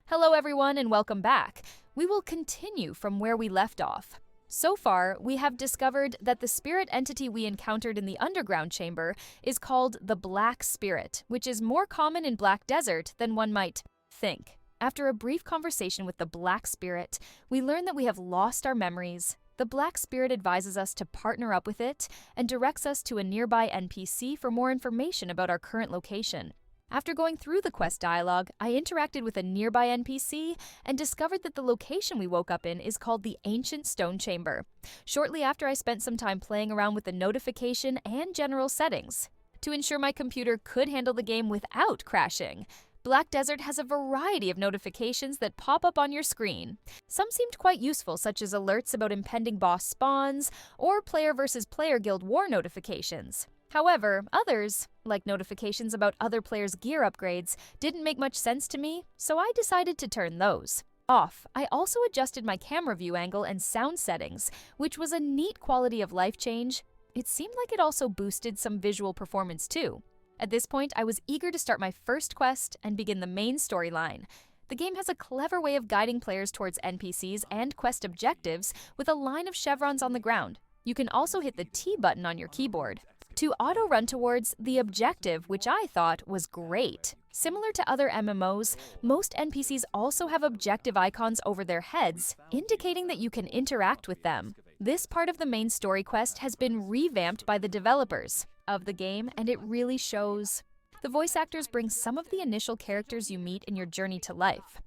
Hello everyone and welcome back. We will continue from where we left off. So far, we have discovered that the spirit entity we encountered in the underground chamber is called the Black Spirit, which is more common in Black Desert than one might think. After a brief conversation with the Black Spirit, we learn that we have lost our memories. The Black Spirit advises us to partner up with it and directs us to a nearby NPC for more information about our current location. After going through the quest dialogue, I interacted with a nearby NPC and discovered that the location we woke up in is called the Ancient Stone Chamber. Shortly after, I spent some time playing around with the notification and general settings to ensure my computer could handle the game without crashing. Black Desert has a variety of notifications that pop up on your screen. Some seemed quite useful, such as alerts about impending boss spawns or player versus player guild war notifications. However, others, like notifications about other players' gear upgrades, didn't make much sense to me, so I decided to turn those off. I also adjusted my camera view angle and sound settings, which was a neat quality of life change. It seemed like it also boosted some visual performance too. At this point, I was eager to start my first quest and begin the main storyline. The game has a clever way of guiding players towards NPCs and quest objectives with a line of chevrons on the ground. You can also hit the T button on your keyboard to auto-run towards the objective, which I thought was great. Similar to other MMOs, most NPCs also have objective icons over their heads, indicating that you can interact with them. This part of the main story quest has been revamped by the developers of the game, and it really shows. The voice actors bring some of the initial characters you meet in your journey to life.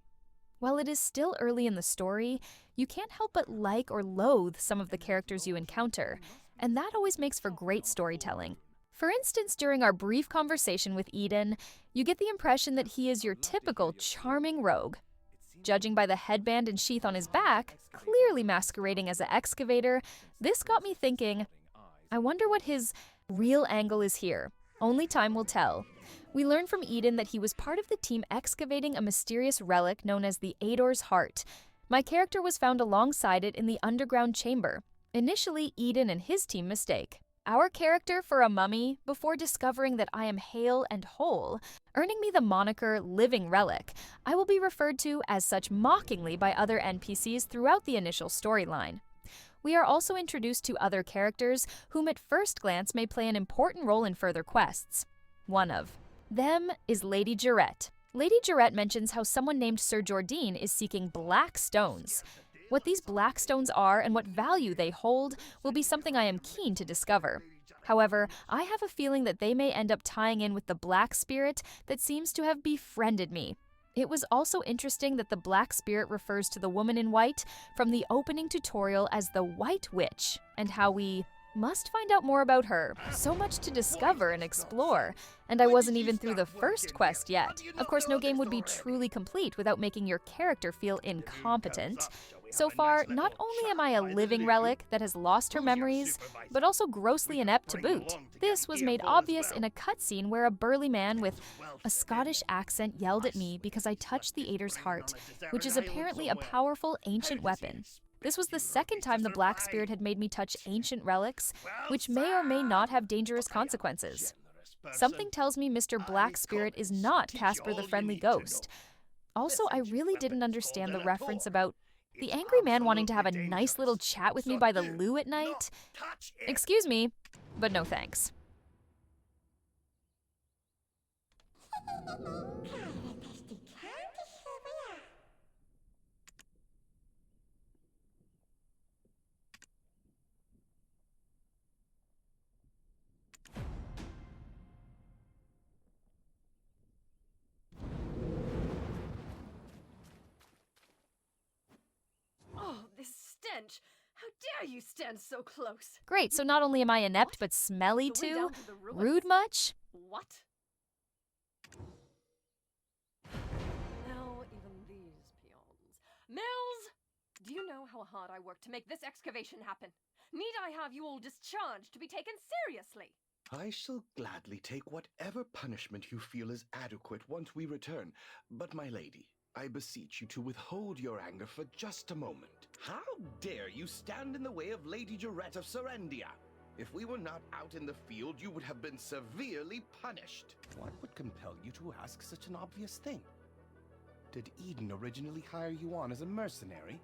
While it is still early in the story, you can't help but like or loathe some of the characters you encounter, and that always makes for great storytelling. For instance, during our brief conversation with Eden, you get the impression that he is your typical charming rogue. Judging by the headband and sheath on his back, clearly masquerading as an excavator, this got me thinking, I wonder what his real angle is here. Only time will tell. We learn from Eden that he was part of the team excavating a mysterious relic known as the Aedor's Heart. My character was found alongside it in the underground chamber. Initially, Eden and his team mistake our character for a mummy before discovering that I am hale and whole, earning me the moniker Living Relic. I will be referred to as such mockingly by other NPCs throughout the initial storyline. We are also introduced to other characters whom at first glance may play an important role in further quests. One of them is Lady Jarette. Lady Jarette mentions how someone named Sir Jordine is seeking black stones. What these black stones are and what value they hold will be something I am keen to discover. However, I have a feeling that they may end up tying in with the Black Spirit that seems to have befriended me. It was also interesting that the Black Spirit refers to the woman in white from the opening tutorial as the White Witch, and how we must find out more about her. So much to discover and explore, and I wasn't even through the first quest yet. Of course, no game would be truly complete without making your character feel incompetent. So far, not only am I a living relic that has lost her memories, but also grossly inept to boot. This was made obvious in a cutscene where a burly man with a Scottish accent yelled at me because I touched the Aedor's Heart, which is apparently a powerful ancient weapon. This was the second time the Black Spirit had made me touch ancient relics, which may or may not have dangerous consequences. Something tells me Mr. Black Spirit is not Casper the Friendly Ghost. Also, I really didn't understand the reference about the angry man wanting to have a nice little chat with me by the loo at night. Excuse me, but no thanks. Oh, this stench! How dare you stand so close? Great, so not only am I inept but smelly The way too? down to the ruins. Rude much? What? Now, even these peons. Mills! Do you know how hard I worked to make this excavation happen? Need I have you all discharged to be taken seriously? I shall gladly take whatever punishment you feel is adequate once we return. But, my lady, I beseech you to withhold your anger for just a moment. How dare you stand in the way of Lady Jarette of Serendia? If we were not out in the field, you would have been severely punished. What would compel you to ask such an obvious thing? Did Eden originally hire you on as a mercenary?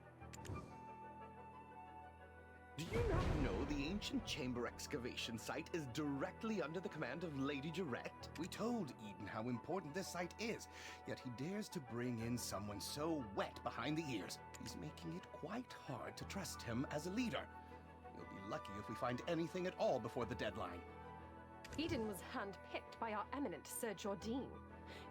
Do you not know the ancient chamber excavation site is directly under the command of Lady Jarette? We told Eden how important this site is, yet he dares to bring in someone so wet behind the ears. He's making it quite hard to trust him as a leader. You'll be lucky if we find anything at all before the deadline. Eden was handpicked by our eminent Sir Jordine.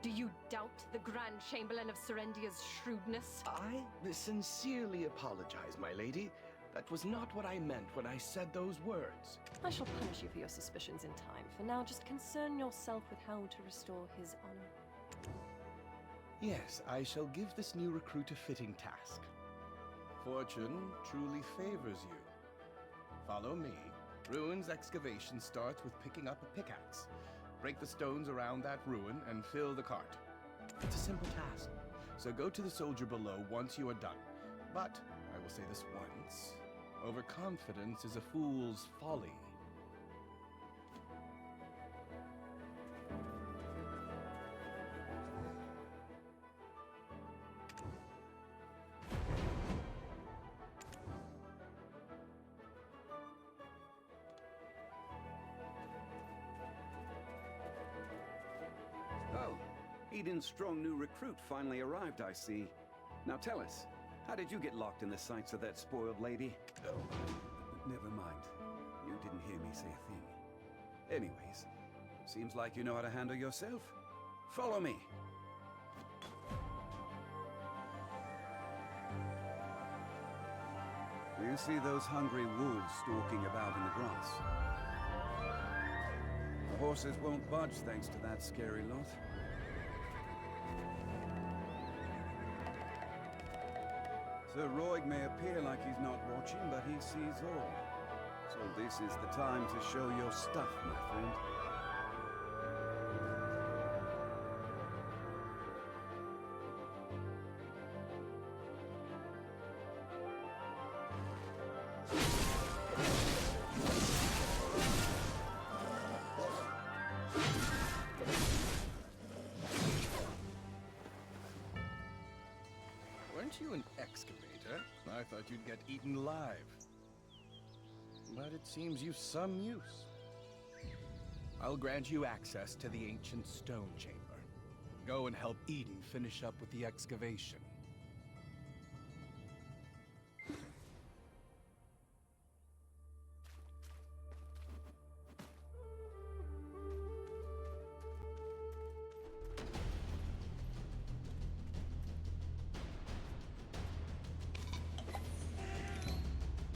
Do you doubt the Grand Chamberlain of Serendia's shrewdness? I sincerely apologize, my lady. That was not what I meant when I said those words. I shall punish you for your suspicions in time. For now, just concern yourself with how to restore his honor. Yes, I shall give this new recruit a fitting task. Fortune truly favors you. Follow me. Ruins excavation starts with picking up a pickaxe. Break the stones around that ruin and fill the cart. It's a simple task, so go to the soldier below once you are done. But, I will say this once, overconfidence is a fool's folly. Oh, Eden's strong new recruit finally arrived, I see. Now tell us, how did you get locked in the sights of that spoiled lady? Oh, never mind. You didn't hear me say a thing. Anyways, seems like you know how to handle yourself. Follow me. Do you see those hungry wolves stalking about in the grass? The horses won't budge thanks to that scary lot. Sir Roig may appear like he's not watching, but he sees all. So this is the time to show your stuff, my friend. Weren't you an excavator? I thought you'd get eaten live. But it seems you've some use. I'll grant you access to the ancient stone chamber. Go and help Eden finish up with the excavation.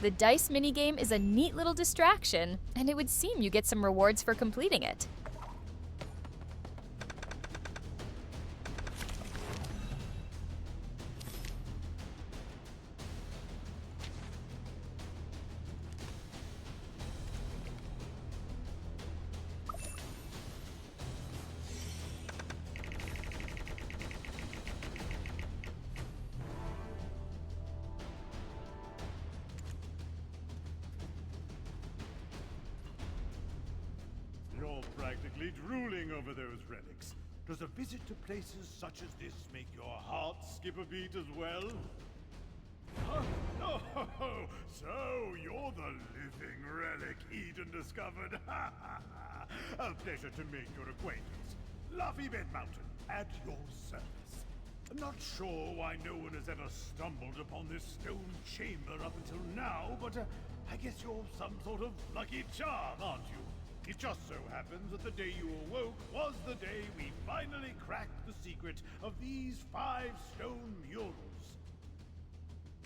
The dice minigame is a neat little distraction, and it would seem you get some rewards for completing it. You're practically drooling over those relics. Does a visit to places such as this make your heart skip a beat as well? Huh? Oh, so you're the living relic Eden discovered. A pleasure to make your acquaintance. Luffy Bed Mountain, at your service. I'm not sure why no one has ever stumbled upon this stone chamber up until now, but I guess you're some sort of lucky charm, aren't you? It just so happens that the day you awoke was the day we finally cracked the secret of these 5 stone murals.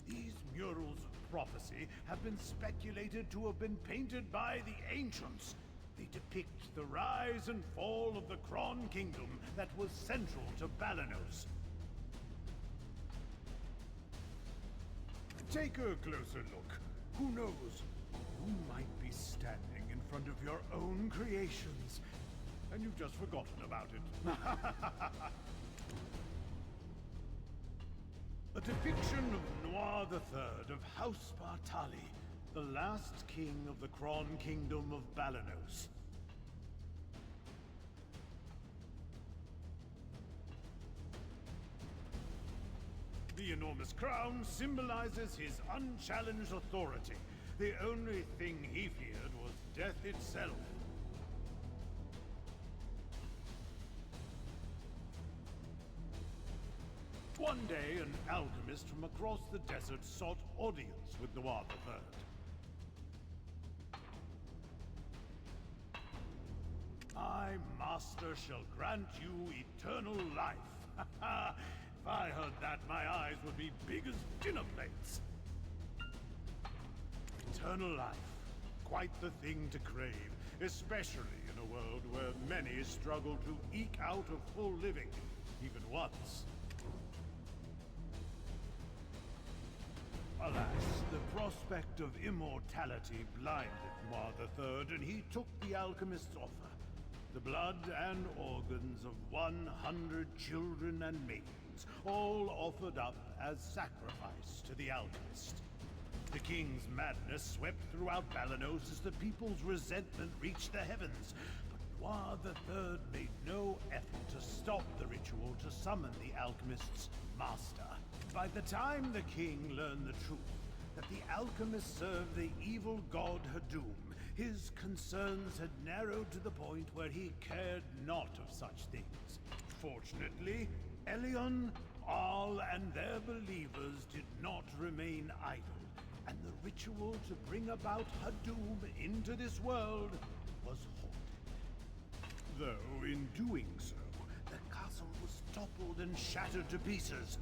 These murals of prophecy have been speculated to have been painted by the ancients. They depict the rise and fall of the Kron Kingdom that was central to Balenos. Take a closer look. Who knows? You might be standing in front of your own creations, and you've just forgotten about it. A depiction of Noir III of House Bartali, the last king of the Kron Kingdom of Balenos. The enormous crown symbolizes his unchallenged authority. The only thing he feared was death itself. One day, an alchemist from across the desert sought audience with Noir III. My master shall grant you eternal life. If I heard that, my eyes would be big as dinner plates. Eternal life. Quite the thing to crave, especially in a world where many struggle to eke out a full living, even once. Alas, the prospect of immortality blinded Noir III, and he took the alchemist's offer. The blood and organs of 100 children and maidens, all offered up as sacrifice to the alchemist. The king's madness swept throughout Balenos as the people's resentment reached the heavens. But Noir III made no effort to stop the ritual to summon the alchemist's master. By the time the king learned the truth, that the alchemist served the evil god Hadum, his concerns had narrowed to the point where he cared not of such things. Fortunately, Elion, Arl, and their believers did not remain idle, and the ritual to bring about Hadum into this world was halted. Though, in doing so, the castle was toppled and shattered to pieces.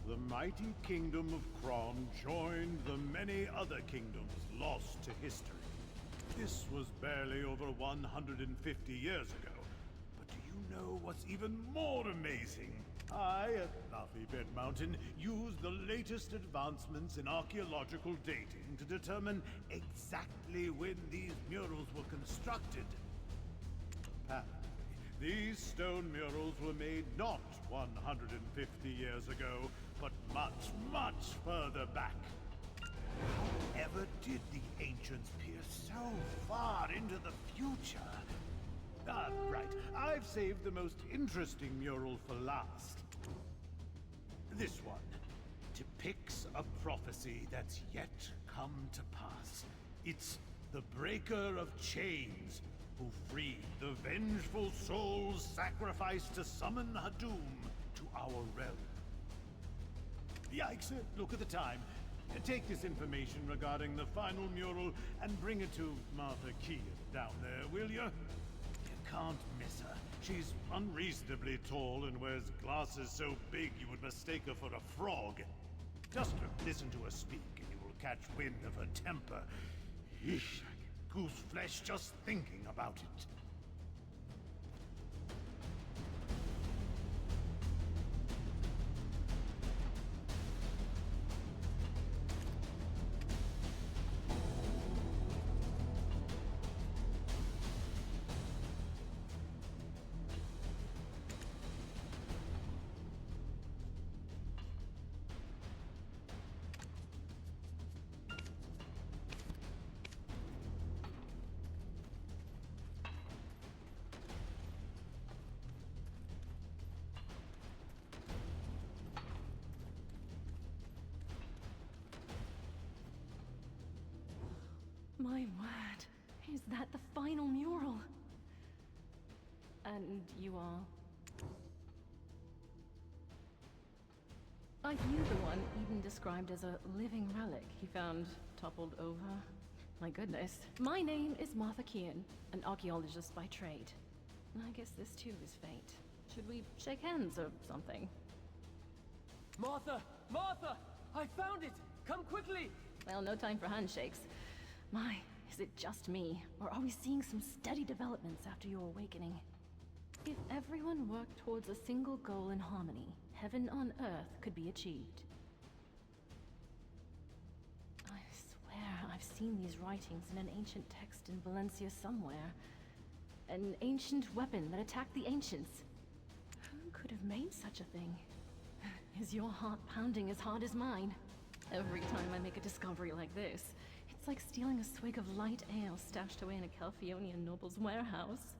The mighty kingdom of Kron joined the many other kingdoms lost to history. This was barely over 150 years ago. But do you know what's even more amazing? I, at Laffy Bed Mountain, used the latest advancements in archaeological dating to determine exactly when these murals were constructed. Apparently, these stone murals were made not 150 years ago, but much, much further back. However did the ancients peer so far into the future? Ah, right. I've saved the most interesting mural for last. This one depicts a prophecy that's yet come to pass. It's the Breaker of Chains, who freed the vengeful souls sacrificed to summon Hadum to our realm. Yikes, look at the time. Take this information regarding the final mural and bring it to Martha Kean down there, will you? You can't miss her. She's unreasonably tall and wears glasses so big you would mistake her for a frog. Just listen to her speak and you will catch wind of her temper. Eesh, I get goose flesh just thinking about it. My word, is that the final mural? And you are? Are you the one Eden described as a living relic he found toppled over? My goodness. My name is Martha Kean, an archaeologist by trade. I guess this too is fate. Should we shake hands or something? Martha! Martha! I found it! Come quickly! Well, no time for handshakes. My, is it just me? Or are we seeing some steady developments after your awakening? If everyone worked towards a single goal in harmony, heaven on earth could be achieved. I swear I've seen these writings in an ancient text in Valencia somewhere. An ancient weapon that attacked the ancients. Who could have made such a thing? Is your heart pounding as hard as mine? Every time I make a discovery like this, it's like stealing a swig of light ale stashed away in a Calphionian noble's warehouse.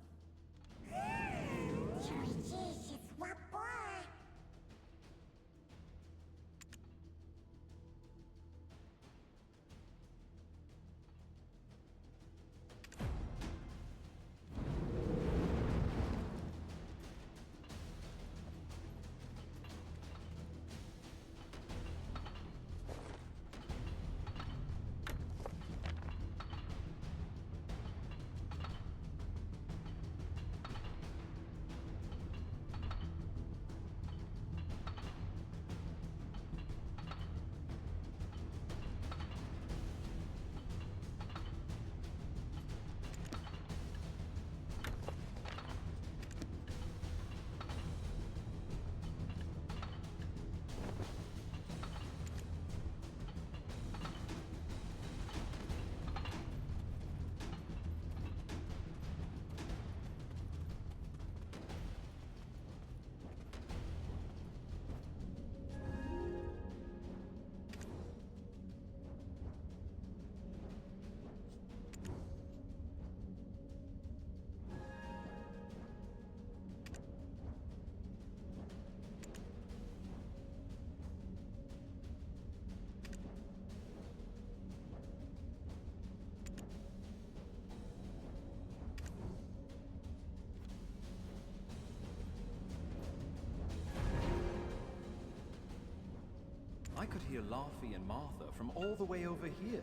I could hear Laffy and Martha from all the way over here.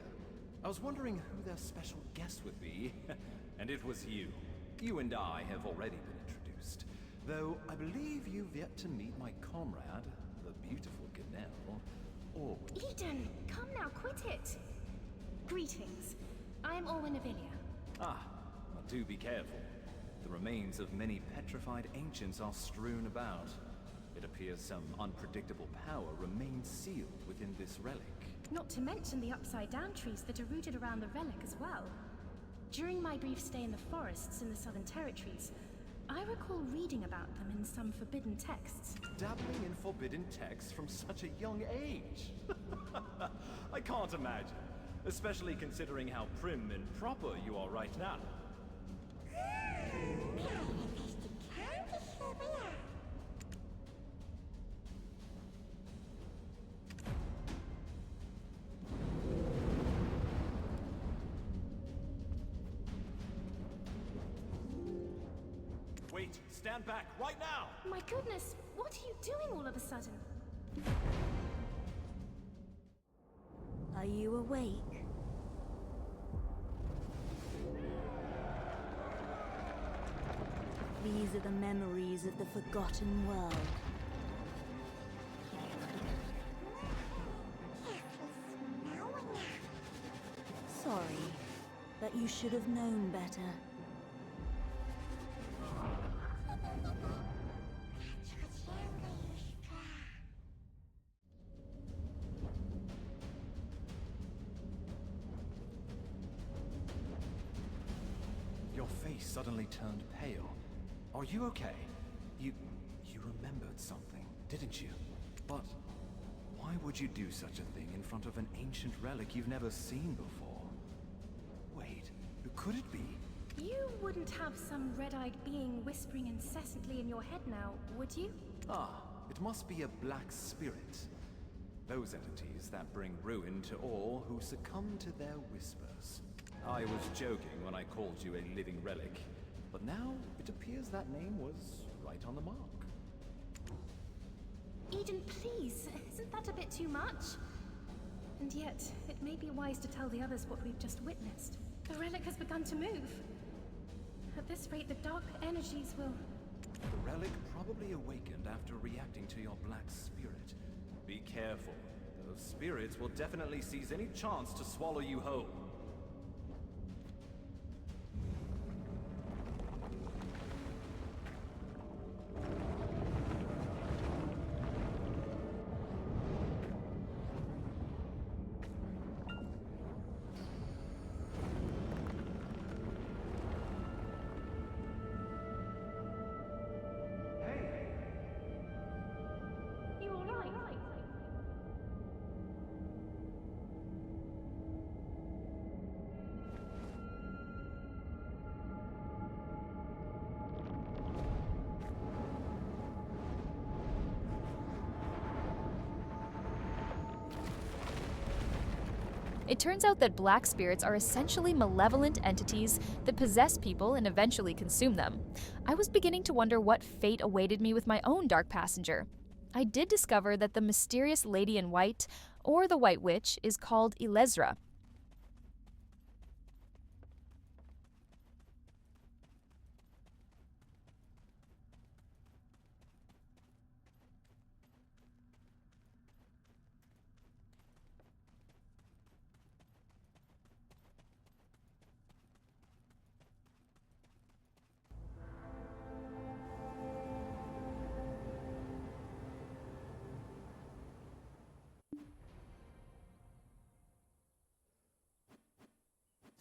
I was wondering who their special guest would be, and it was you. You and I have already been introduced, though I believe you've yet to meet my comrade, the beautiful Ganelle, or... Eden, come now, quit it! Greetings. I'm Orwin Avilia. Ah, well, do be careful. The remains of many petrified ancients are strewn about. It appears some unpredictable power remains sealed within this relic. Not to mention the upside-down trees that are rooted around the relic as well. During my brief stay in the forests in the Southern Territories, I recall reading about them in some forbidden texts. Dabbling in forbidden texts from such a young age? I can't imagine, especially considering how prim and proper you are right now. Wait, stand back right now! My goodness, what are you doing all of a sudden? Are you awake? These are the memories of the forgotten world. Sorry, but you should have known better. Your face suddenly turned pale. Are you okay? You remembered something, didn't you? But why would you do such a thing in front of an ancient relic you've never seen before? Wait, who could it be? You wouldn't have some red-eyed being whispering incessantly in your head now, would you? Ah, it must be a black spirit. Those entities that bring ruin to all who succumb to their whispers. I was joking when I called you a living relic, but now it appears that name was right on the mark. Eden, please, isn't that a bit too much? And yet, it may be wise to tell the others what we've just witnessed. The relic has begun to move. At this rate, the dark energies will... The relic probably awakened after reacting to your black spirit. Be careful. Those spirits will definitely seize any chance to swallow you whole. You alright? It turns out that black spirits are essentially malevolent entities that possess people and eventually consume them. I was beginning to wonder what fate awaited me with my own dark passenger. I did discover that the mysterious lady in white, or the White Witch, is called Elezra.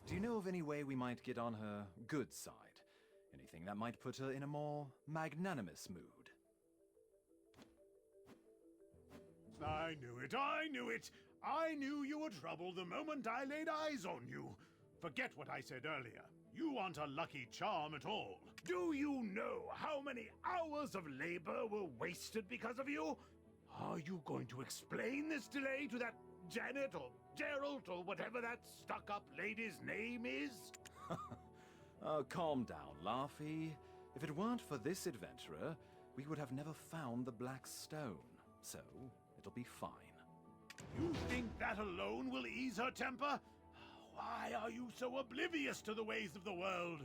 Do you know of any way we might get on her good side? Anything that might put her in a more magnanimous mood? I knew it, I knew it! I knew you were trouble the moment I laid eyes on you. Forget what I said earlier. You aren't a lucky charm at all. Do you know how many hours of labor were wasted because of you? Are you going to explain this delay to that Janet or Gerald or whatever that stuck-up lady's name is? Calm down, Laffy. If it weren't for this adventurer, we would have never found the Black Stone. So, it'll be fine. You think that alone will ease her temper? Why are you so oblivious to the ways of the world?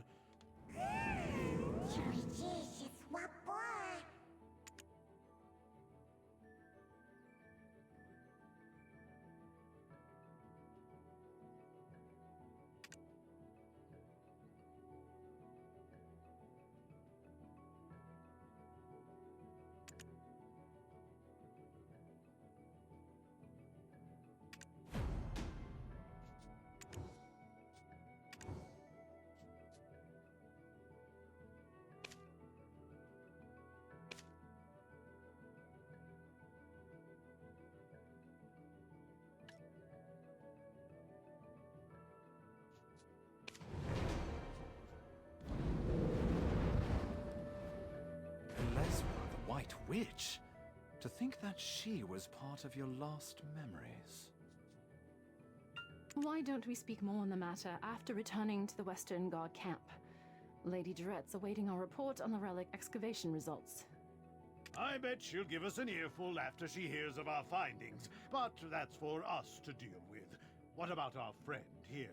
White Witch? To think that she was part of your last memories. Why don't we speak more on the matter after returning to the Western Guard camp? Lady Durette's awaiting our report on the relic excavation results. I bet she'll give us an earful after she hears of our findings, but that's for us to deal with. What about our friend here?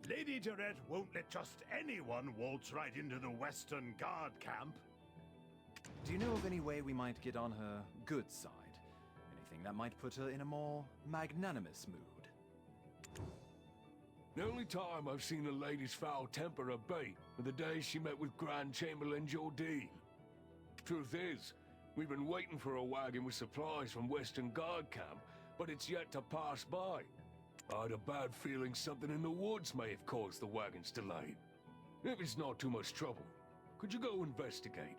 Lady Durette won't let just anyone waltz right into the Western Guard camp. Do you know of any way we might get on her good side? Anything that might put her in a more magnanimous mood? The only time I've seen a lady's foul temper abate were the day she met with Grand Chamberlain Jordine. Truth is, we've been waiting for a wagon with supplies from Western Guard camp, but it's yet to pass by. I had a bad feeling something in the woods may have caused the wagon's delay. If it's not too much trouble, could you go investigate?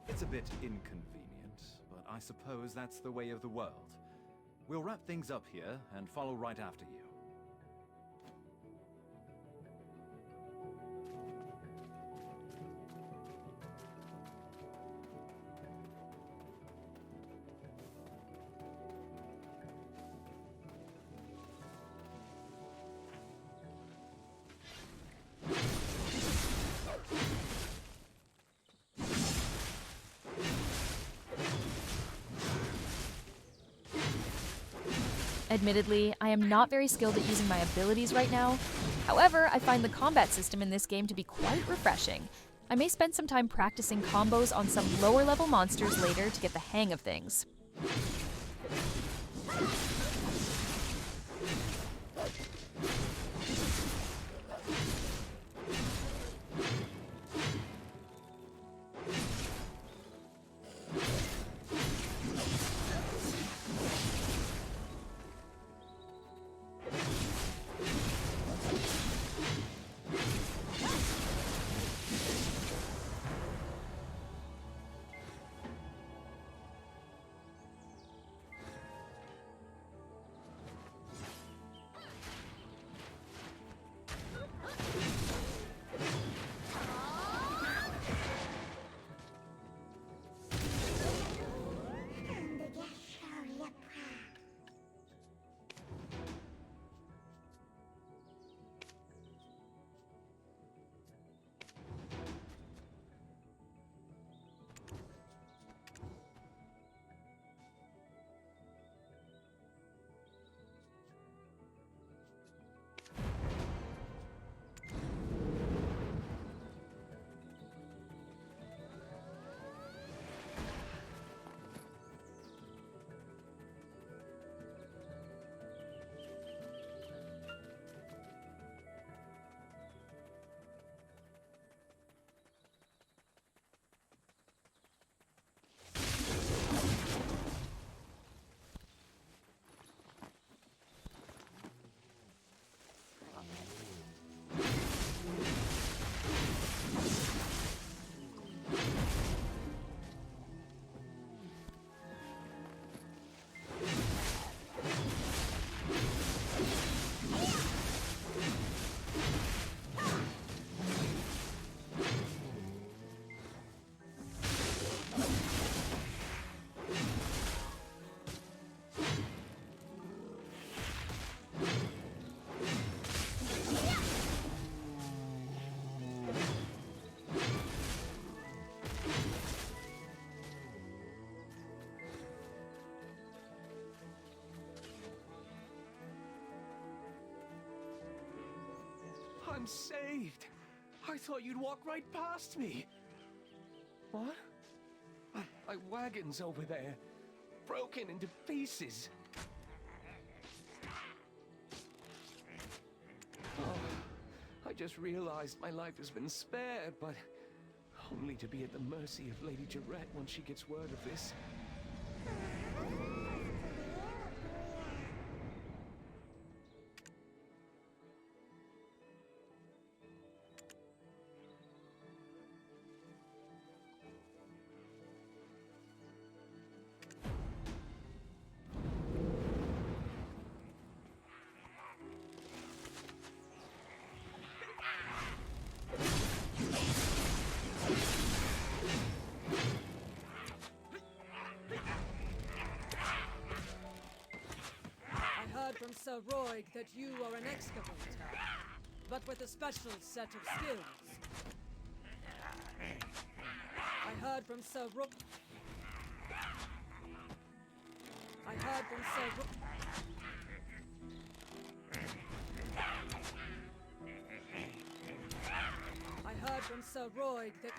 It's a bit inconvenient, but I suppose that's the way of the world. We'll wrap things up here and follow right after you. Admittedly, I am not very skilled at using my abilities right now. However, I find the combat system in this game to be quite refreshing. I may spend some time practicing combos on some lower level monsters later to get the hang of things. I'm saved. I thought you'd walk right past me. What? My wagon's over there, broken into pieces. Oh, I just realized my life has been spared, but only to be at the mercy of Lady Jarrett once she gets word of this. From Sir Roig that you are an excavator, but with a special set of skills. I heard from Sir Roig. I heard from Sir Roig. I heard from Sir Roig that.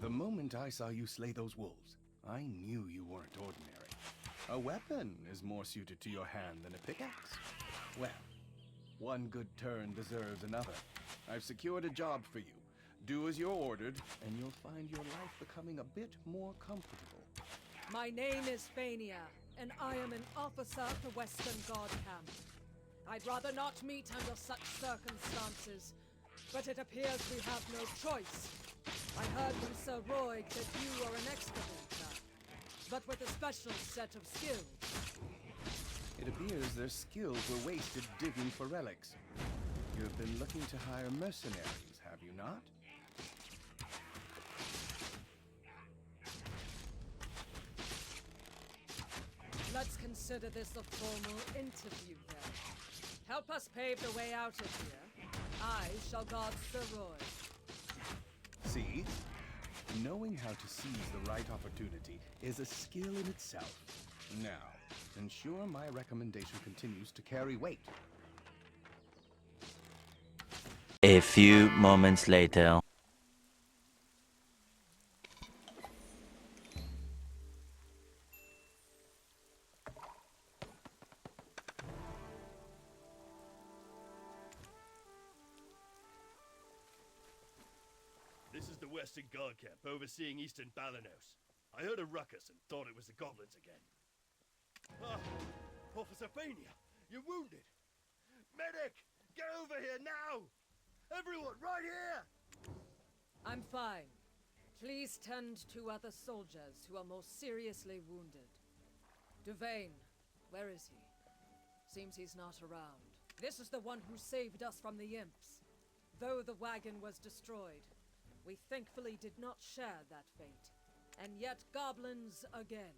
The moment I saw you slay those wolves, I knew you weren't ordinary. A weapon is more suited to your hand than a pickaxe. Well, one good turn deserves another. I've secured a job for you. Do as you're ordered, and you'll find your life becoming a bit more comfortable. My name is Fania, and I am an officer of the Western Guard Camp. I'd rather not meet under such circumstances, but it appears we have no choice. I heard from Sir Roig that you are an excavator, but with a special set of skills. It appears their skills were wasted digging for relics. You've been looking to hire mercenaries, have you not? Let's consider this a formal interview then. Help us pave the way out of here. I shall guard Sir Roig. See? Knowing how to seize the right opportunity is a skill in itself. Now, ensure my recommendation continues to carry weight. A few moments later. This is the Western Guard camp overseeing Eastern Balenos. I heard a ruckus and thought it was the goblins again. Ah, Officer Fania, you're wounded. Medic, get over here now! Everyone, right here! I'm fine. Please tend to other soldiers who are more seriously wounded. Devane, where is he? Seems he's not around. This is the one who saved us from the imps. Though the wagon was destroyed, we thankfully did not share that fate. And yet goblins again.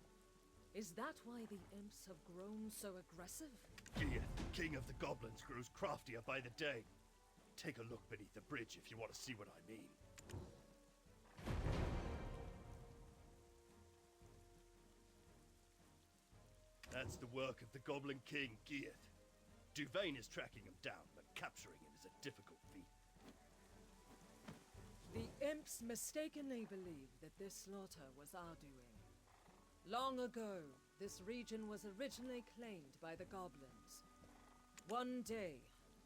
Is that why the imps have grown so aggressive? Geeth, king of the goblins, grows craftier by the day. Take a look beneath the bridge if you want to see what I mean. That's the work of the Goblin King, Geeth. Duvain is tracking him down, but capturing him is a difficult feat. The imps mistakenly believed that this slaughter was our doing. Long ago, this region was originally claimed by the goblins. One day,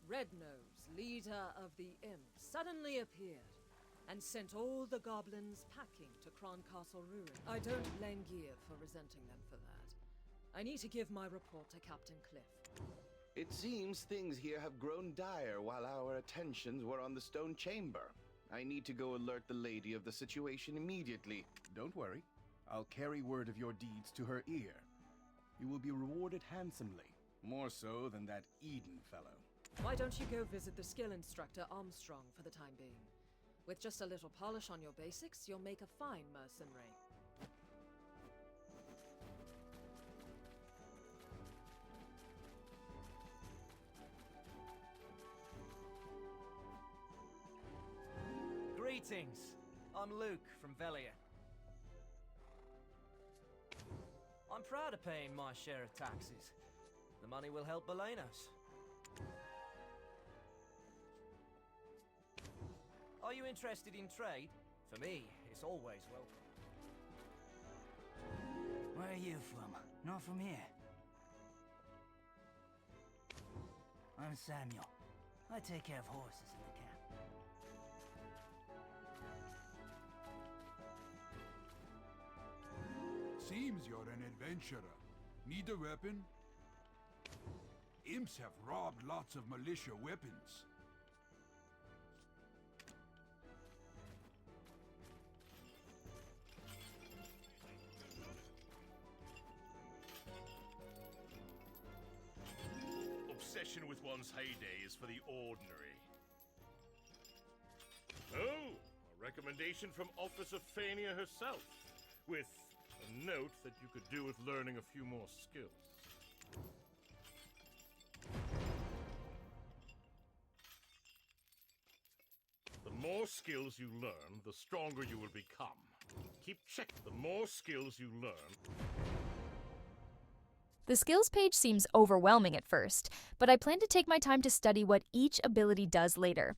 Rednose, leader of the imps, suddenly appeared and sent all the goblins packing to Kron Castle Ruin. I don't blame Geeth for resenting them for that. I need to give my report to Captain Cliff. It seems things here have grown dire while our attentions were on the stone chamber. I need to go alert the lady of the situation immediately. Don't worry. I'll carry word of your deeds to her ear. You will be rewarded handsomely, more so than that Eden fellow. Why don't you go visit the skill instructor Armstrong for the time being? With just a little polish on your basics, you'll make a fine mercenary. Greetings. I'm Luke from Velia. I'm proud of paying my share of taxes. The money will help Balenos. Are you interested in trade? For me, it's always welcome. Where are you from? Not from here. I'm Samuel. I take care of horses in the camp. Seems you're an adventurer. Need a weapon? Imps have robbed lots of militia weapons. Obsession with one's heyday is for the ordinary. Oh, a recommendation from Officer Fania herself, with a note that you could do with learning a few more skills. The more skills you learn, the stronger you will become. Keep check. The more skills you learn. The skills page seems overwhelming at first, but I plan to take my time to study what each ability does later.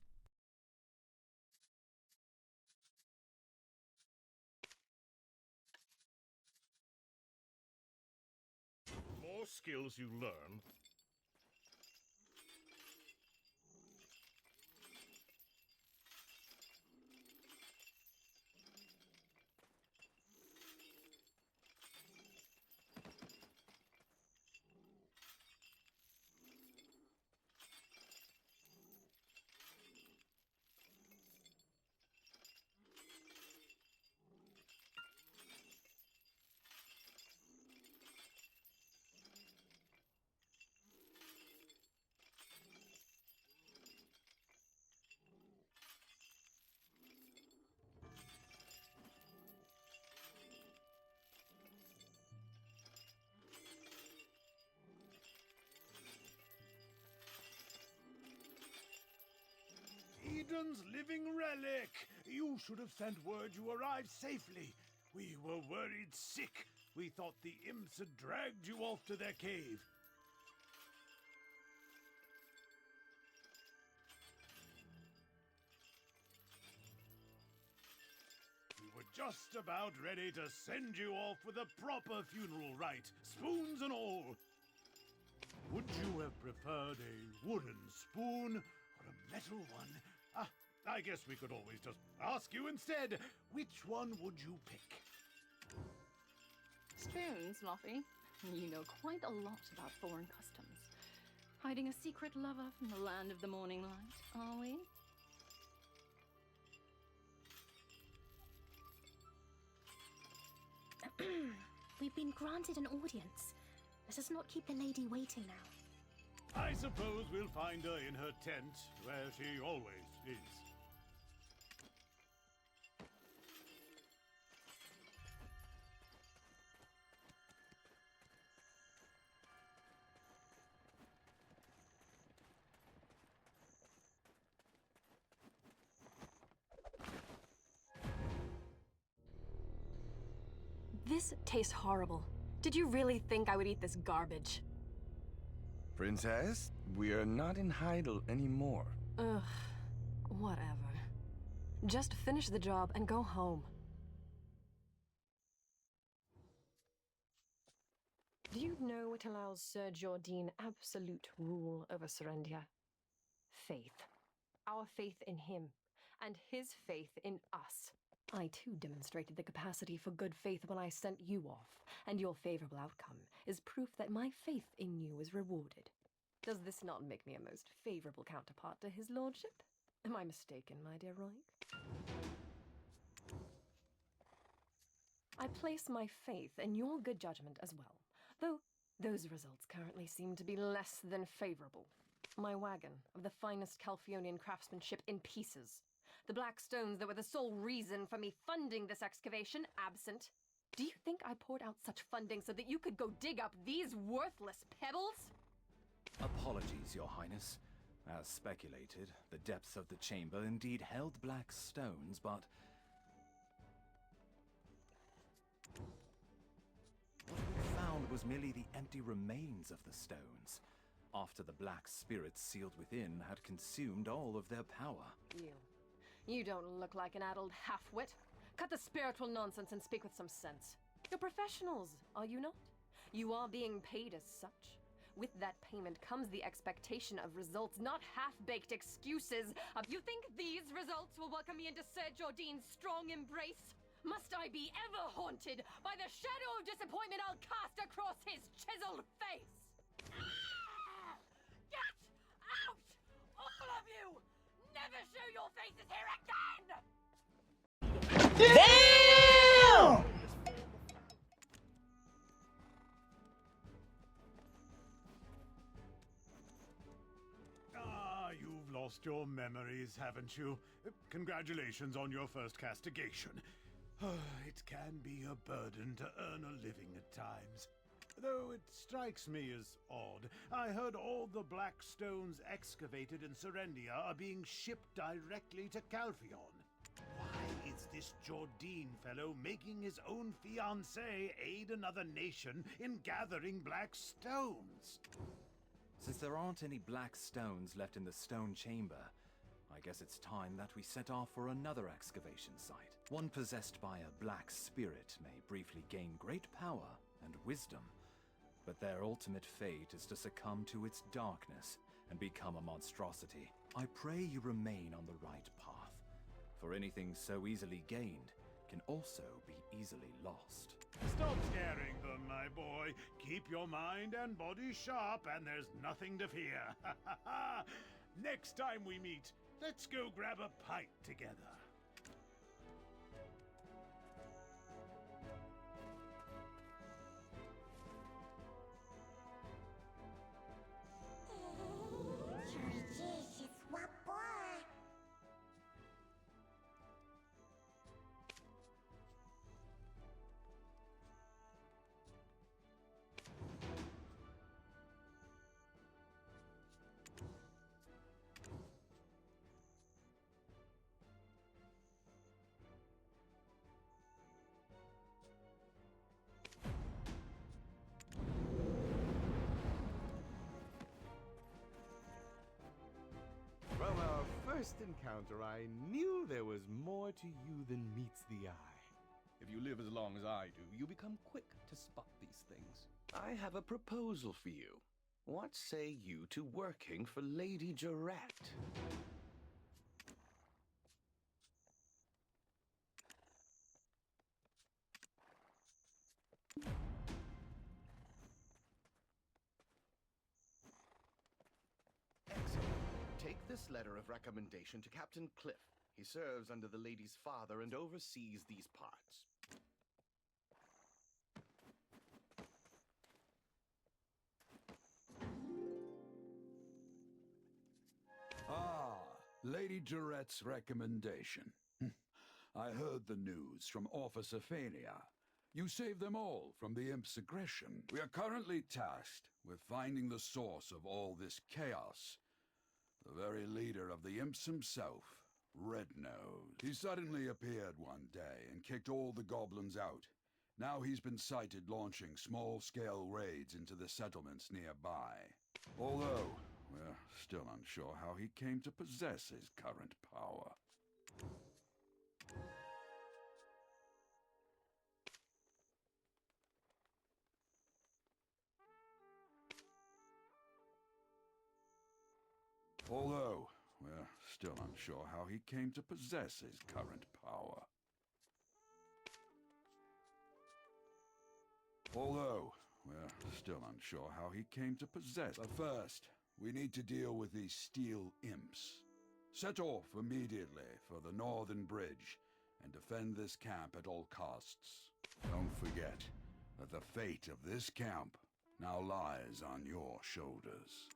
The more skills you learn, Eden's living relic! You should have sent word you arrived safely. We were worried sick. We thought the imps had dragged you off to their cave. We were just about ready to send you off with a proper funeral rite, spoons and all. Would you have preferred a wooden spoon or a metal one? I guess we could always just ask you instead. Which one would you pick? Spoons, Luffy. You know quite a lot about foreign customs. Hiding a secret lover from the land of the morning light, are we? We've been granted an audience. Let us not keep the lady waiting now. I suppose we'll find her in her tent, where she always is. This tastes horrible. Did you really think I would eat this garbage? Princess, we're not in Heidel anymore. Ugh, whatever. Just finish the job and go home. Do you know what allows Sir Jordine absolute rule over Serendia? Faith. Our faith in him, and his faith in us. I too demonstrated the capacity for good faith when I sent you off, and your favorable outcome is proof that my faith in you is rewarded. Does this not make me a most favorable counterpart to his lordship? Am I mistaken, my dear Roig? I place my faith in your good judgment as well, though those results currently seem to be less than favorable. My wagon of the finest Calphionian craftsmanship in pieces. The black stones that were the sole reason for me funding this excavation absent. Do you think I poured out such funding so that you could go dig up these worthless pebbles? Apologies, Your Highness. As speculated, the depths of the chamber indeed held black stones, but what we found was merely the empty remains of the stones, after the black spirits sealed within had consumed all of their power. You don't look like an addled half-wit. Cut the spiritual nonsense and speak with some sense. You're professionals, are you not? You are being paid as such. With that payment comes the expectation of results, not half-baked excuses. You think these results will welcome me into Sir Jordine's strong embrace? Must I be ever haunted by the shadow of disappointment I'll cast across his chiseled face? Get out! All of you! Never show your faces here again! Damn! You've lost your memories, haven't you? Congratulations on your first castigation. It can be a burden to earn a living at times. Though it strikes me as odd. I heard all the black stones excavated in Serendia are being shipped directly to Calphion. Why is this Jordine fellow making his own fiancée aid another nation in gathering black stones? Since there aren't any black stones left in the stone chamber, I guess it's time that we set off for another excavation site. One possessed by a black spirit may briefly gain great power and wisdom, but their ultimate fate is to succumb to its darkness and become a monstrosity. I pray you remain on the right path, for anything so easily gained can also be easily lost. Stop scaring them, my boy. Keep your mind and body sharp, and there's nothing to fear. Next time we meet, let's go grab a pint together. From our first encounter, I knew there was more to you than meets the eye. If you live as long as I do, you become quick to spot these things. I have a proposal for you. What say you to working for Lady Jarrett? Excellent. Take this letter of recommendation to Captain Cliff. He serves under the lady's father and oversees these parts. Lady Jarrett's recommendation. I heard the news from Officer Fania. You saved them all from the Imp's aggression. We are currently tasked with finding the source of all this chaos. The very leader of the Imps himself, Red Nose. He suddenly appeared one day and kicked all the goblins out, Now he's been sighted launching small-scale raids into the settlements nearby. Although, we're still unsure how he came to possess his current power. Although, we're still unsure how he came to possess his current power. Although, we're still unsure how he came to possess. But first, we need to deal with these steel imps. Set off immediately for the northern bridge and defend this camp at all costs. Don't forget that the fate of this camp now lies on your shoulders.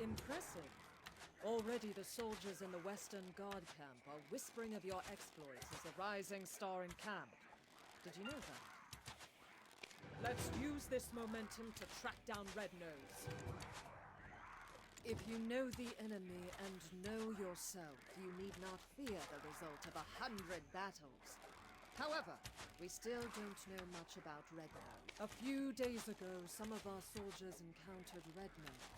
Impressive. Already the soldiers in the Western Guard camp are whispering of your exploits as a rising star in camp. Did you know that? Let's use this momentum to track down Red Nose. If you know the enemy and know yourself, you need not fear the result of 100 battles. However, we still don't know much about Red Nose. A few days ago, some of our soldiers encountered Red Nose.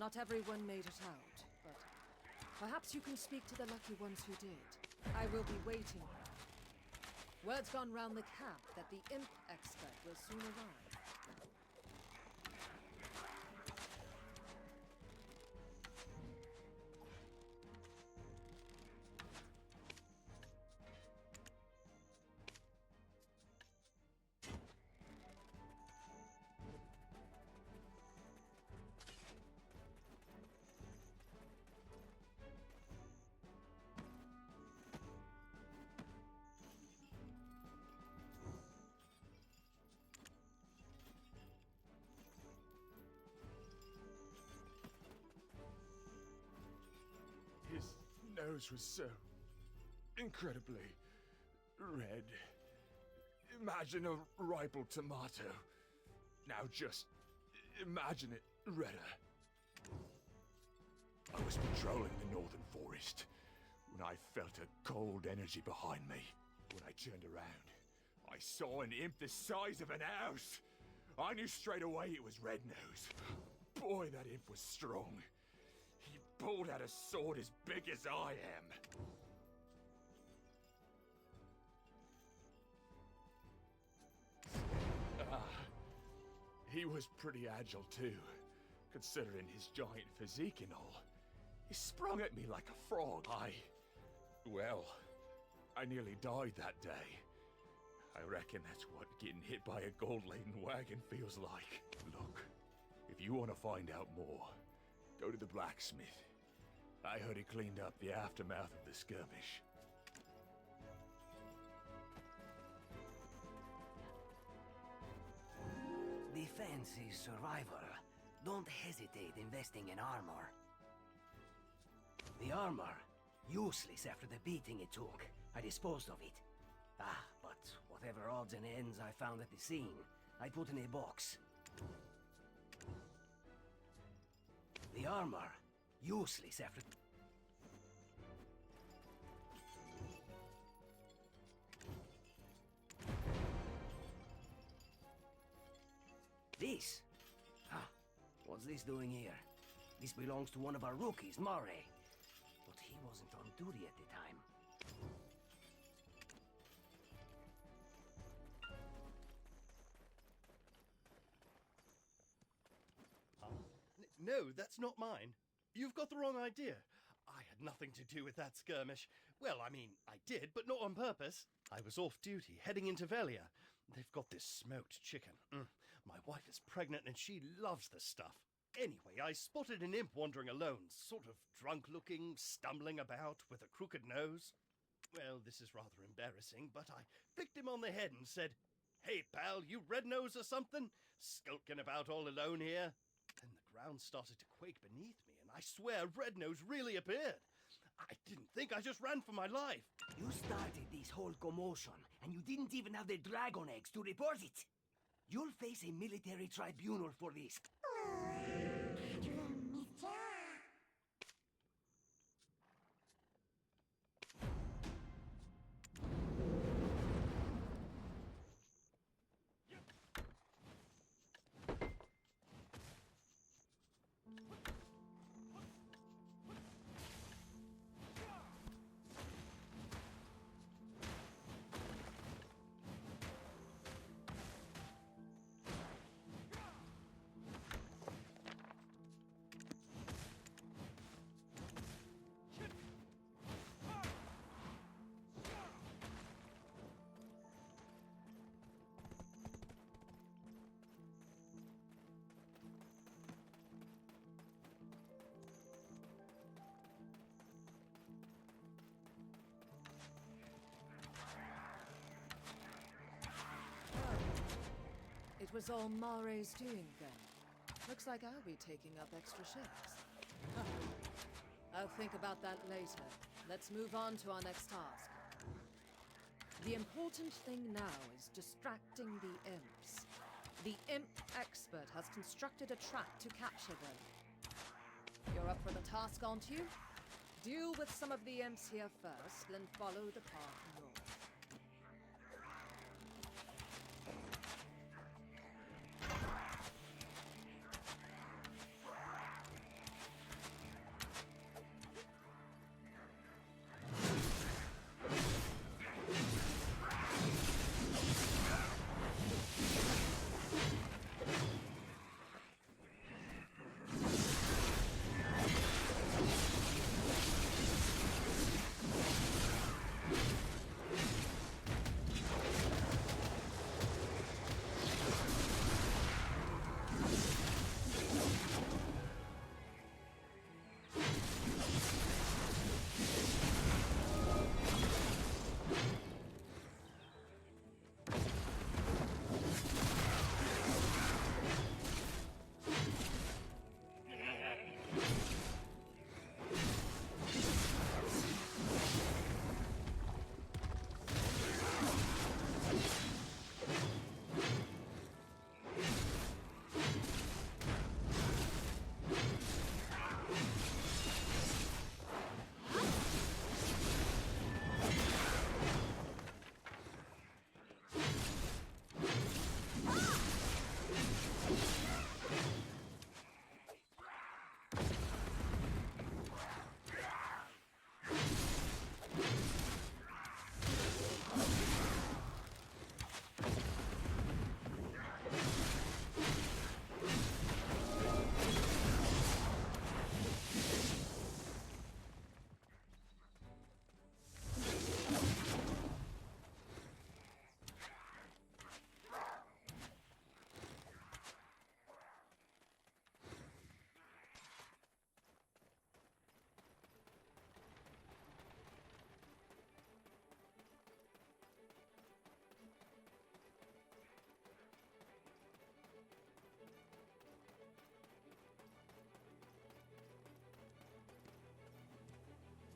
Not everyone made it out, but perhaps you can speak to the lucky ones who did. I will be waiting. Word's gone round the camp that the imp expert will soon arrive. His nose was so incredibly red. Imagine a ripe tomato. Now just imagine it redder. I was patrolling the northern forest when I felt a cold energy behind me. When I turned around, I saw an imp the size of an house. I knew straight away it was Red Nose. Boy, that imp was strong. He pulled out a sword as big as I am. He was pretty agile too, considering his giant physique and all. He sprung at me like a frog. I nearly died that day. I reckon that's what getting hit by a gold-laden wagon feels like. Look, if you want to find out more, go to the blacksmith. I heard he cleaned up the aftermath of the skirmish. Defense is survival. Don't hesitate investing in armor. The armor, useless after the beating it took. I disposed of it. But whatever odds and ends I found at the scene, I put in a box. The armor, useless after... this? Ah, what's this doing here? This belongs to one of our rookies, Mare. But he wasn't on duty at the time. No, that's not mine. You've got the wrong idea. I had nothing to do with that skirmish. Well, I mean, I did, but not on purpose. I was off duty, heading into Velia. They've got this smoked chicken. My wife is pregnant and she loves this stuff. Anyway, I spotted an imp wandering alone, sort of drunk-looking, stumbling about with a crooked nose. Well, this is rather embarrassing, but I flicked him on the head and said, "Hey, pal, you red nose or something? Skulking about all alone here?" Then the ground started to quake beneath me, and I swear Red Nose really appeared. I didn't think, I just ran for my life. You started this whole commotion, and you didn't even have the dragon eggs to report it. You'll face a military tribunal for this. It was all Mare's doing then. Looks like I'll be taking up extra shifts. I'll think about that later. Let's move on to our next task. The important thing now is distracting the imps. The imp expert has constructed a trap to capture them. You're up for the task, aren't you? Deal with some of the imps here first, then follow the path north.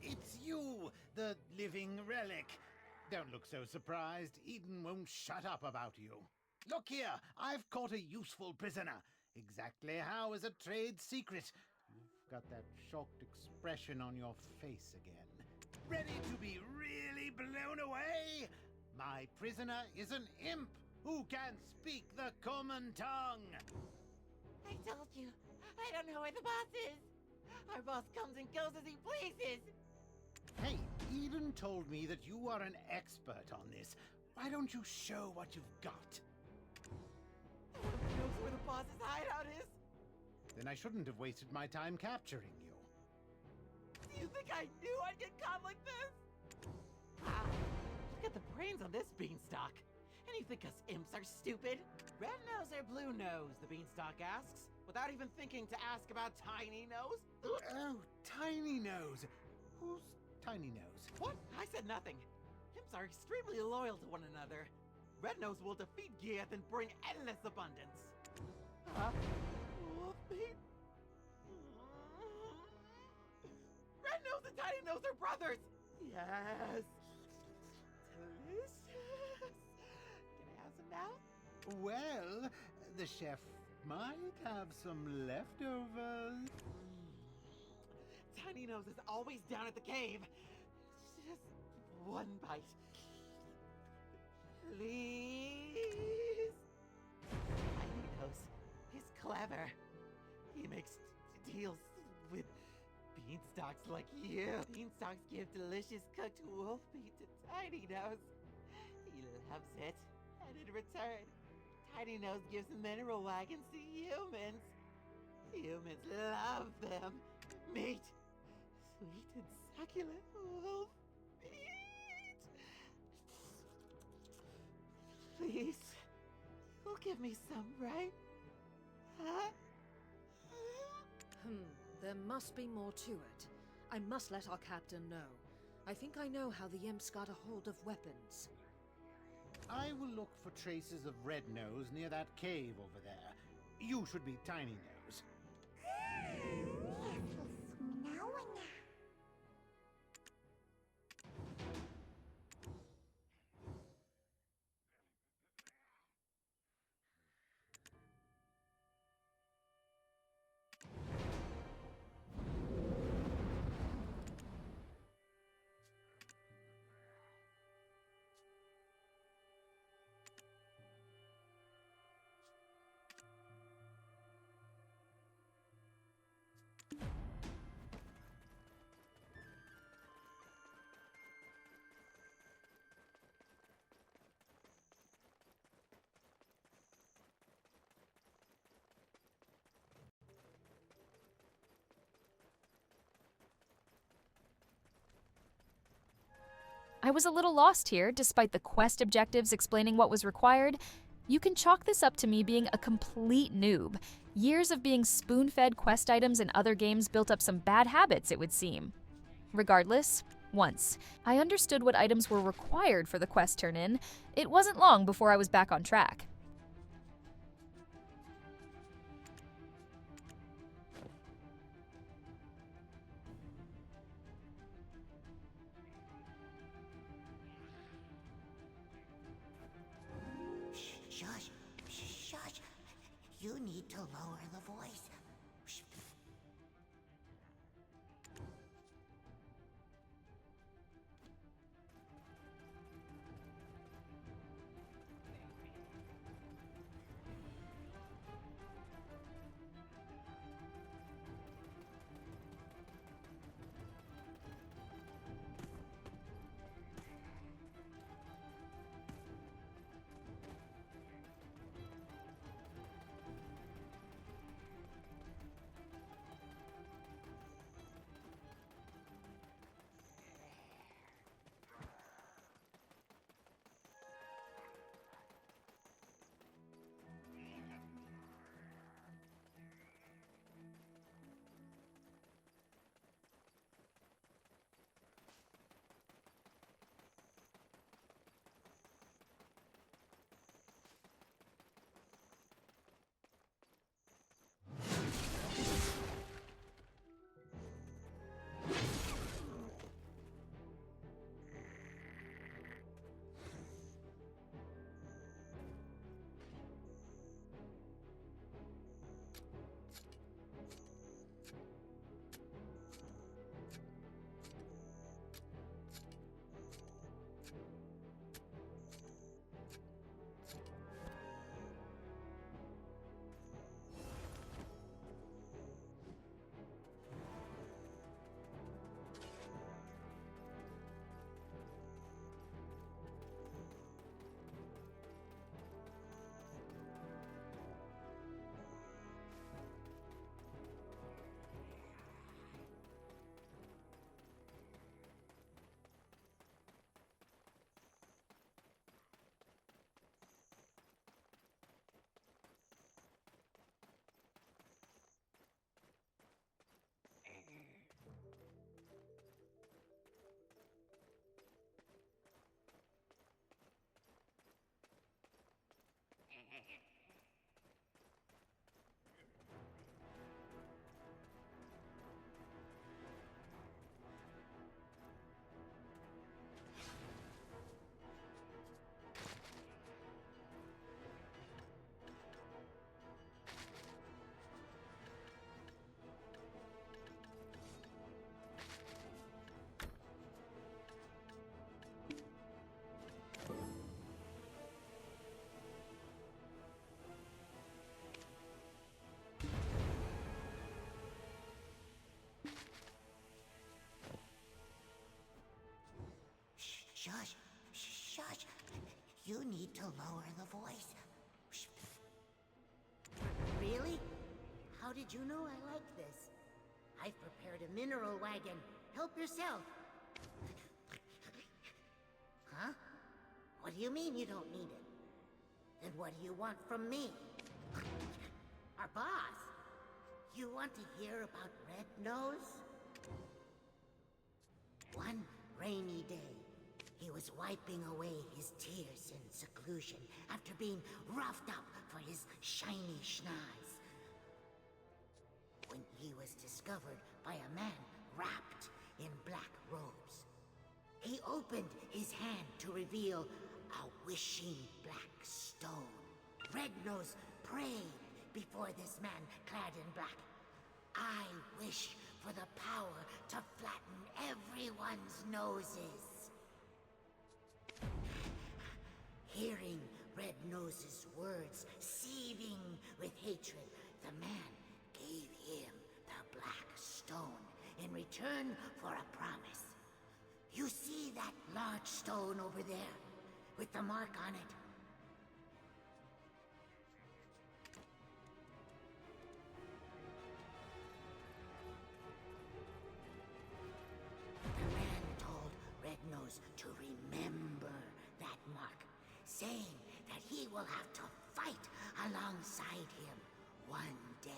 It's you, the living relic. Don't look so surprised. Eden won't shut up about you. Look here, I've caught a useful prisoner. Exactly how is a trade secret. You've got that shocked expression on your face again. Ready to be really blown away? My prisoner is an imp. Who can speak the common tongue? I told you, I don't know where the boss is. Our boss comes and goes as he pleases. Hey, Eden told me that you are an expert on this. Why don't you show what you've got? No one knows where the boss's hideout is. Then I shouldn't have wasted my time capturing you. Do you think I knew I'd get caught like this? Wow, look at the brains on this beanstalk. And you think us imps are stupid? Red nose or blue nose, the beanstalk asks, without even thinking to ask about Tiny Nose. Oh, Tiny Nose. Who's Tiny Nose? What? I said nothing. Imps are extremely loyal to one another. Red Nose will defeat Geath and bring endless abundance. Wolf meat? Red Nose and Tiny Nose are brothers! Yes! Delicious! Can I have some now? Well, the chef might have some leftovers. Tiny Nose is always down at the cave. Just one bite. Please? Tiny Nose is clever. He makes deals with beanstalks like you. Beanstalks give delicious cooked wolf meat to Tiny Nose. He loves it. And in return, Tiny Nose gives mineral wagons to humans. Humans love them. Meat. Sweet and succulent wolf meat. Please. You'll give me some, right? Huh? There must be more to it. I must let our captain know. I think I know how the imps got a hold of weapons. I will look for traces of Red Nose near that cave over there. You should be Tiny Nose. I was a little lost here, despite the quest objectives explaining what was required. You can chalk this up to me being a complete noob. Years of being spoon-fed quest items in other games built up some bad habits, it would seem. Regardless, once I understood what items were required for the quest turn-in, it wasn't long before I was back on track. Shush, shush. You need to lower the voice. Shush. Shush. You need to lower the voice. Really? How did you know I like this? I've prepared a mineral wagon. Help yourself. Huh? What do you mean you don't need it? Then what do you want from me? Our boss? You want to hear about Red Nose? One rainy day, he was wiping away his tears in seclusion after being roughed up for his shiny schnoz. When he was discovered by a man wrapped in black robes. He opened his hand to reveal a wishing black stone. Red Nose prayed before this man clad in black. I wish for the power to flatten everyone's noses. Hearing Red Nose's words seething with hatred, the man gave him the black stone in return for a promise. You see that large stone over there, with the mark on it? The man told Red Nose to remember that mark, saying that he will have to fight alongside him one day.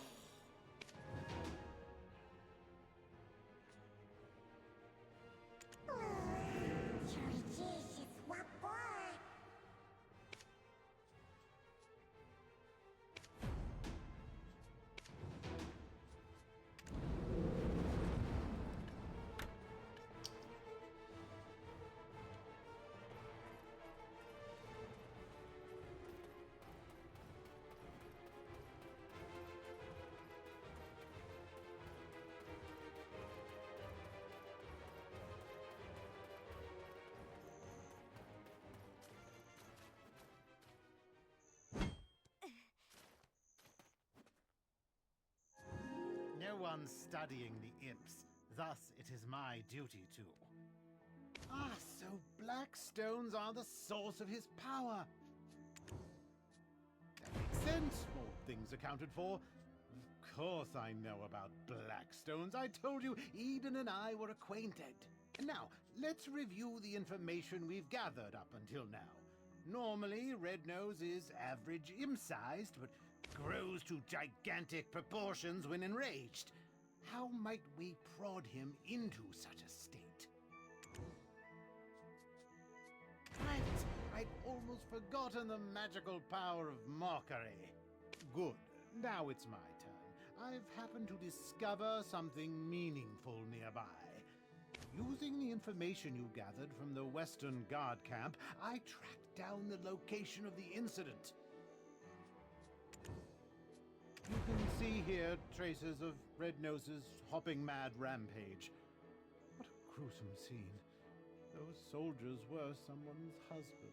No one's studying the imps, thus it is my duty to. Ah, so black stones are the source of his power. That makes sense, all things accounted for. Of course I know about black stones. I told you Eden and I were acquainted. And now, let's review the information we've gathered up until now. Normally, Red Nose is average imp-sized, but grows to gigantic proportions when enraged. How might we prod him into such a state? Right! I'd almost forgotten the magical power of mockery. Good. Now it's my turn. I've happened to discover something meaningful nearby. Using the information you gathered from the Western Guard camp, I tracked down the location of the incident. You can see here traces of Red Nose's hopping mad rampage. What a gruesome scene. Those soldiers were someone's husband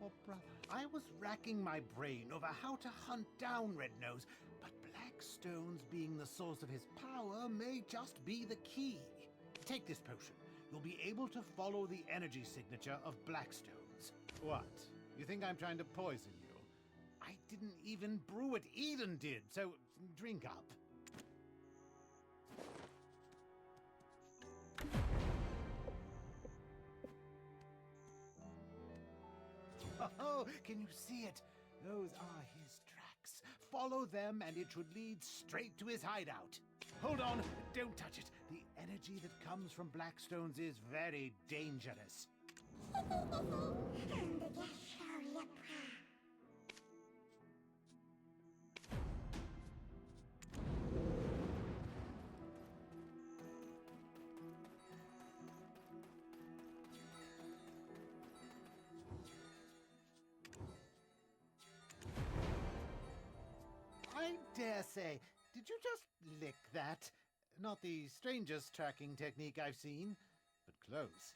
or brother. I was racking my brain over how to hunt down Red Nose, but black stones being the source of his power may just be the key. Take this potion. You'll be able to follow the energy signature of black stones. What? You think I'm trying to poison you? I didn't even brew it. Eden did, so drink up. Oh, can you see it? Those are his tracks. Follow them and it should lead straight to his hideout. Hold on, don't touch it. The energy that comes from black stones is very dangerous. I dare say, did you just lick that? Not the strangest tracking technique I've seen, but close.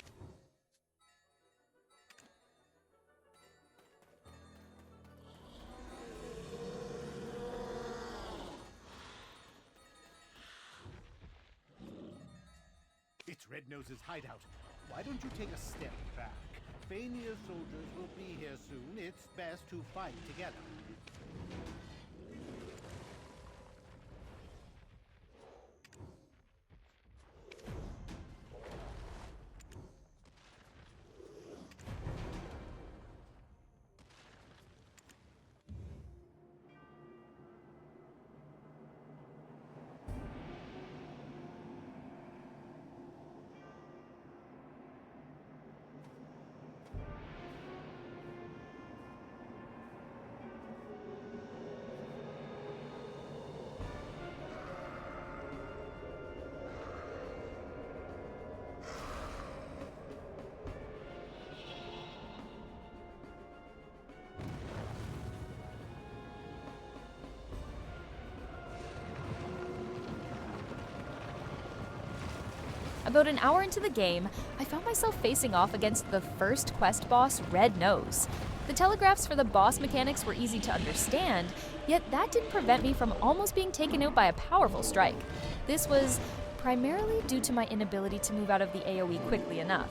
It's Red Nose's hideout. Why don't you take a step back? Fania's soldiers will be here soon. It's best to fight together. About an hour into the game, I found myself facing off against the first quest boss, Red Nose. The telegraphs for the boss mechanics were easy to understand, yet that didn't prevent me from almost being taken out by a powerful strike. This was primarily due to my inability to move out of the AoE quickly enough.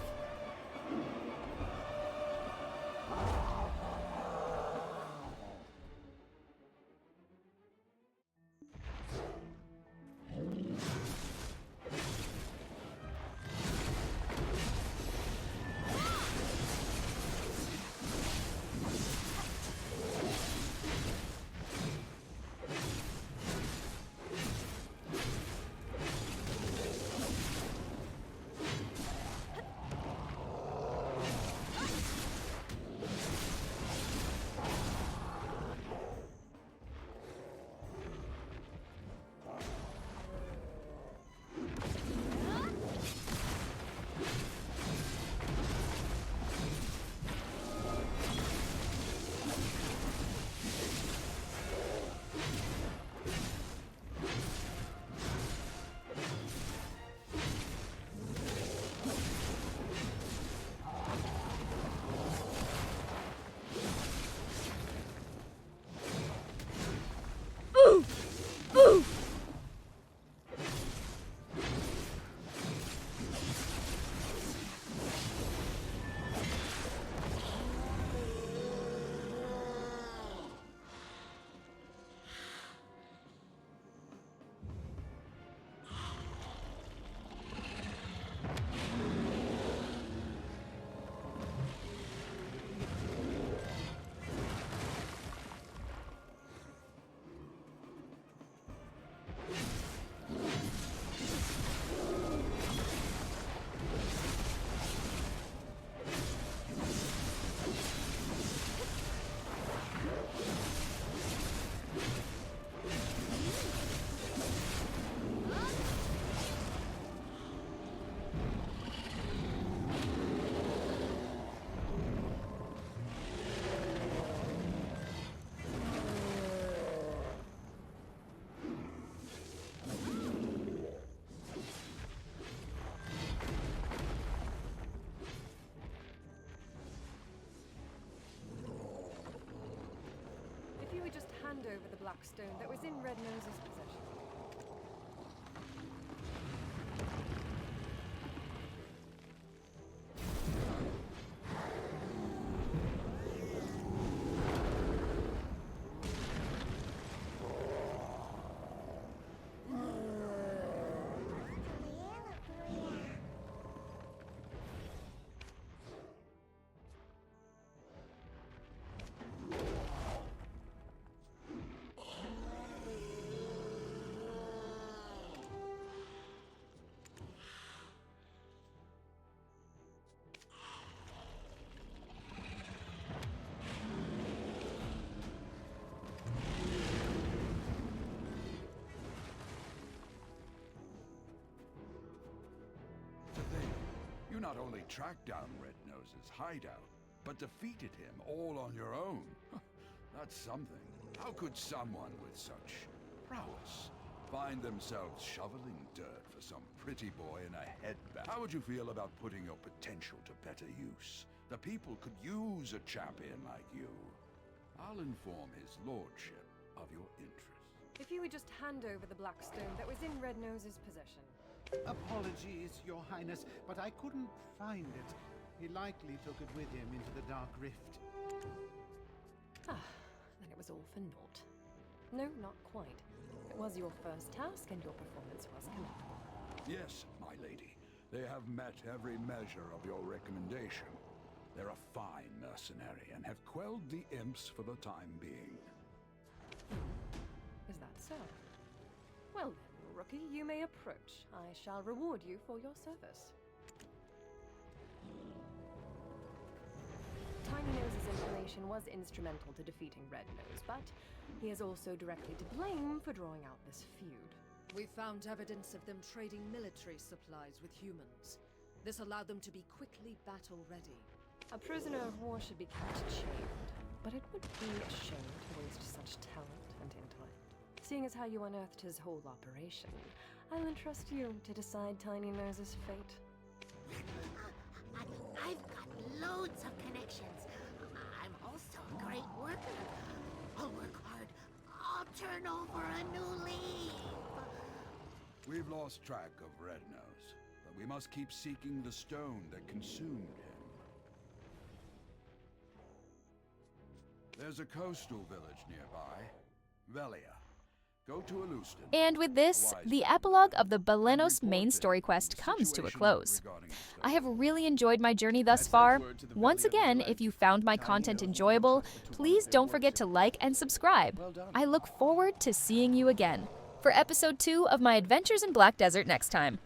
Hand over the black stone that was in Red Nose's possession. You not only tracked down Red Nose's hideout, but defeated him all on your own. That's something. How could someone with such prowess find themselves shoveling dirt for some pretty boy in a headband? How would you feel about putting your potential to better use? The people could use a champion like you. I'll inform his lordship of your interest. If you would just hand over the black stone that was in Red Nose's possession. Apologies, Your Highness, but I couldn't find it. He likely took it with him into the Dark Rift. Ah, then it was all for naught. No, not quite. It was your first task, and your performance was commendable. Yes, my lady. They have met every measure of your recommendation. They're a fine mercenary and have quelled the imps for the time being. Is that so? Well then, rookie, you may approach. I shall reward you for your service. Tiny Nose's information was instrumental to defeating Red Nose, but he is also directly to blame for drawing out this feud. We found evidence of them trading military supplies with humans. This allowed them to be quickly battle-ready. A prisoner of war should be kept chained, but it would be a shame to waste such talent and intellect. Seeing as how you unearthed his whole operation, I'll entrust you to decide Tiny Nose's fate. I've got loads of connections. I'm also a great worker. I'll work hard. I'll turn over a new leaf. We've lost track of Red Nose, but we must keep seeking the stone that consumed him. There's a coastal village nearby, Velia. Go to Alustin. And with this, the epilogue of the Balenos main story quest comes to a close. I have really enjoyed my journey thus far. Once again, if you found my content enjoyable, please don't forget to like and subscribe. I look forward to seeing you again for episode 2 of my adventures in Black Desert next time.